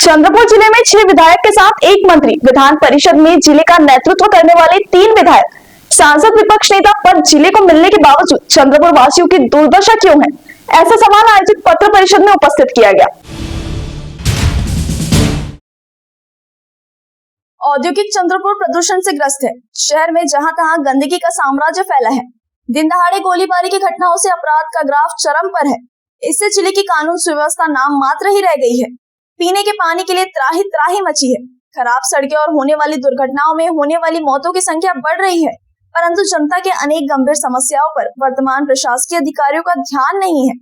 चंद्रपुर जिले में 6 विधायक के साथ एक मंत्री, विधान परिषद में जिले का नेतृत्व करने वाले 3 विधायक, सांसद, विपक्ष नेता पद जिले को मिलने के बावजूद चंद्रपुर वासियों की दुर्दशा क्यों है? ऐसा सवाल आयोजित पत्र परिषद में उपस्थित किया गया। औद्योगिक चंद्रपुर प्रदूषण से ग्रस्त है। शहर में जहां तहां गंदगी का साम्राज्य फैला है। दिन दहाड़े गोलीबारी की घटनाओं से अपराध का ग्राफ चरम पर है। इससे जिले की कानून सुव्यवस्था नाम मात्र ही रह गई है। पीने के पानी के लिए त्राही त्राही मची है। खराब सड़कें और होने वाली दुर्घटनाओं में होने वाली मौतों की संख्या बढ़ रही है, परंतु जनता के अनेक गंभीर समस्याओं पर वर्तमान प्रशासकीय अधिकारियों का ध्यान नहीं है।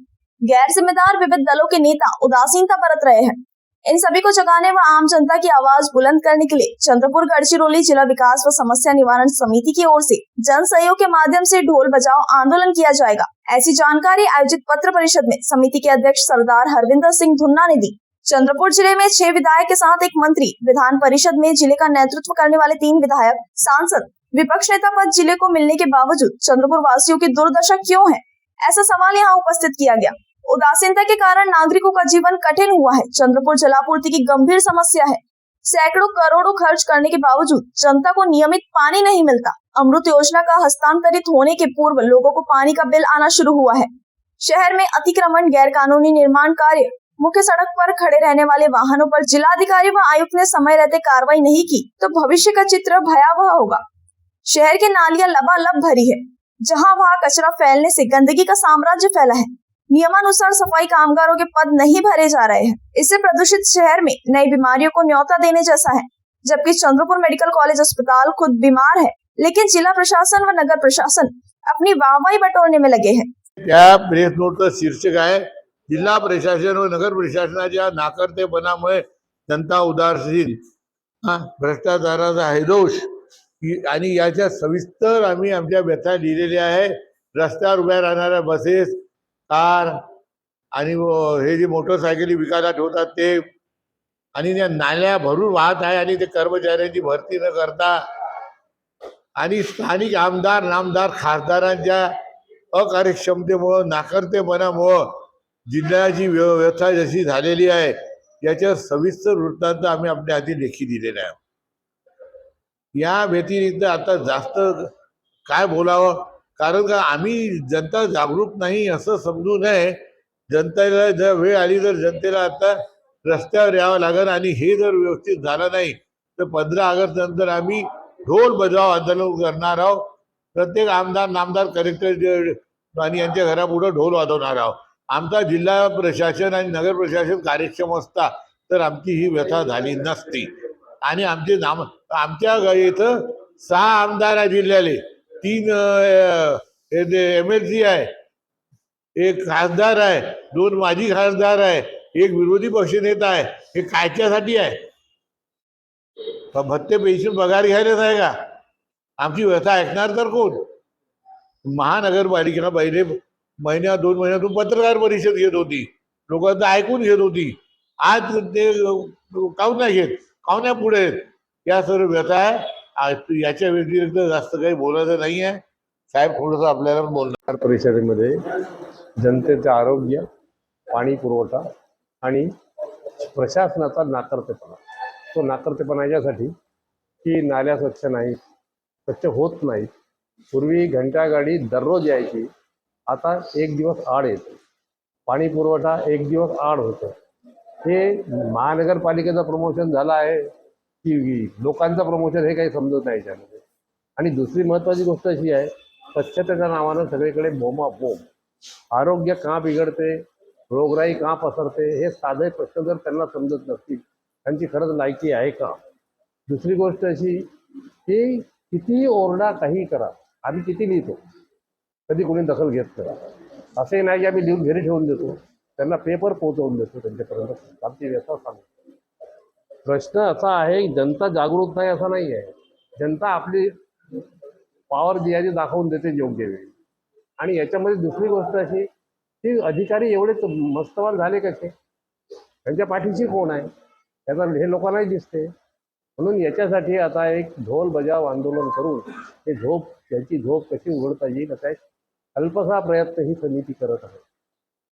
गैर जिम्मेदार विविध दलों के नेता उदासीनता बरत रहे हैं। इन सभी को जगाने व आम जनता की आवाज बुलंद करने के लिए चंद्रपुर गढ़चिरौली जिला विकास व समस्या निवारण समिति की ओर से जन सहयोग के माध्यम से ढोल बजाओ आंदोलन किया जाएगा। ऐसी जानकारी आयोजित पत्र परिषद में समिति के अध्यक्ष सरदार हरविंदर सिंह धुन्ना ने दी। चंद्रपुर जिले में 6 विधायक के साथ एक मंत्री, विधान परिषद में जिले का नेतृत्व करने वाले 3 विधायक, सांसद, विपक्ष नेता पद जिले को मिलने के बावजूद चंद्रपुर वासियों की दुर्दशा क्यों है? ऐसा सवाल यहाँ उपस्थित किया गया। उदासीनता के कारण नागरिकों का जीवन कठिन हुआ है। चंद्रपुर जलापूर्ति की गंभीर समस्या है। सैकड़ों करोड़ों खर्च करने के बावजूद जनता को नियमित पानी नहीं मिलता। अमृत योजना का हस्तांतरित होने के पूर्व लोगों को पानी का बिल आना शुरू हुआ है। शहर में अतिक्रमण, गैर कानूनी निर्माण कार्य, मुख्य सड़क पर खड़े रहने वाले वाहनों पर जिलाधिकारी व आयुक्त ने समय रहते कार्रवाई नहीं की तो भविष्य का चित्र भयावह होगा। शहर की नालियां लबालब भरी है। जहां वहां कचरा फैलने से गंदगी का साम्राज्य फैला है। नियमानुसार सफाई कामगारों के पद नहीं भरे जा रहे हैं। इससे प्रदूषित शहर में नई बीमारियों को न्योता देने जैसा है। जबकि चंद्रपुर मेडिकल कॉलेज अस्पताल खुद बीमार है, लेकिन जिला प्रशासन व नगर प्रशासन अपनी वाहवाही बटोरने में लगे हैं। त्या प्रेस नोटचं शीर्षक आहे, जिल्हा प्रशासन व नगर प्रशासनाच्या नाकर्तेपणामुळे जनता उदासीन, भ्रष्टाचाराचा हैदोष आणि याच्या सविस्तर आम्ही आमच्या व्यथा लिहिलेल्या आहे। रस्त्यावर उभ्या राहणाऱ्या बसेस, कार आणि हे जे मोटरसायकली विकायला ठेवतात ते, आणि त्या नाल्या भरून वाहत आहे आणि ते कर्मचाऱ्यांची भरती न करता आणि स्थानिक आमदार, नामदार, खासदारांच्या अकार्यक्षमतेमुळं, नाकर्तेपणामुळं जिल्ह्याची व्यवस्था जशी झालेली आहे याच्या सविस्तर वृत्तांत आम्ही आपल्या हाती लेखी दिलेला आहे। या व्यतिरिक्त आता जास्त काय बोलावं, कारण का आम्ही जनता जागरूक नाही असं समजू नये। जनतेला जर वेळ आली तर जनतेला आता रस्त्यावर यावं लागेल आणि हे जर व्यवस्थित झालं नाही तर 15 ऑगस्ट नंतर आम्ही ढोल बजाव आंदोलन करणार आहोत। प्रत्येक आमदार, नामदार, कलेक्टर आणि यांच्या घरापुढे ढोल वाजवणार आहोत। आमचा जिल्हा प्रशासन आणि नगर प्रशासन कार्यक्षम असता तर आमची ही व्यथा झाली नसती। आणि आमच्या इथं 6 आमदार आहे जिल्ह्याले, 3 MLC आहे, 1 खासदार आहे, 2 माजी खासदार आहे, 1 विरोधी पक्षनेता आहे। हे कायच्यासाठी आहे? भत्ते पेन्शन पगार घ्यायला नाही का? आमची व्यथा ऐकणार तर कोण? महानगरपालिका पहिले महिन्या 2 महिन्यातून पत्रकार परिषद घेत होती, लोकांचं ऐकून घेत होती। आज ते काहून नाही घेत, काहून नाही पुढे येत? या सर्व व्यथा आहे। याच्या व्यतिरिक्त जास्त काही बोलायचं नाही आहे। साहेब थोडंसं आपल्याला बोलणार। परिषदेमध्ये जनतेचे आरोग्य, पाणी पुरवठा आणि प्रशासनाचा नाकर्तेपणा, तो नाकर्तेपणा यासाठी की नाल्या स्वच्छ नाहीत, स्वच्छ होत नाहीत। पूर्वी घंटागाडी दररोज यायची, आता 1 दिवस आड येते। पाणी पुरवठा 1 दिवस आड होतं। हे महानगरपालिकेचं प्रमोशन झालं आहे की लोकांचं प्रमोशन, हे काही समजत नाही याच्यामध्ये। आणि दुसरी महत्त्वाची गोष्ट अशी आहे, स्वच्छतेच्या नावानं सगळीकडे बोंबाबोंब। आरोग्य का बिघडते, रोगराई का पसरते, हे साधे प्रश्न जर त्यांना समजत नसतील, त्यांची खरंच लायकी आहे का? दुसरी गोष्ट अशी की किती ओरडा, काही करा, आम्ही किती लिहितो, कधी कोणी दखल घेत नाही। असे नाही की आम्ही लिहून घरी ठेवून देतो, त्यांना पेपर पोहोचवून देतो त्यांच्यापर्यंत आमची व्यथा सांगतो। प्रश्न असा आहे, जनता जागरूक नाही असा नाही आहे। जनता आपली पॉवर जी आहे ती दाखवून देते योग्य वेळी। आणि याच्यामध्ये दुसरी गोष्ट अशी की अधिकारी एवढे मस्तवाल झाले कसे, त्यांच्या पाठीशी कोण आहे त्याचा हे लोकांनाही दिसते। म्हणून याच्यासाठी आता एक ढोल बजाव आंदोलन करून याची झोप कशी उघडता येईल असा एक अल्पसा प्रयत्न ही समिती करत आहे।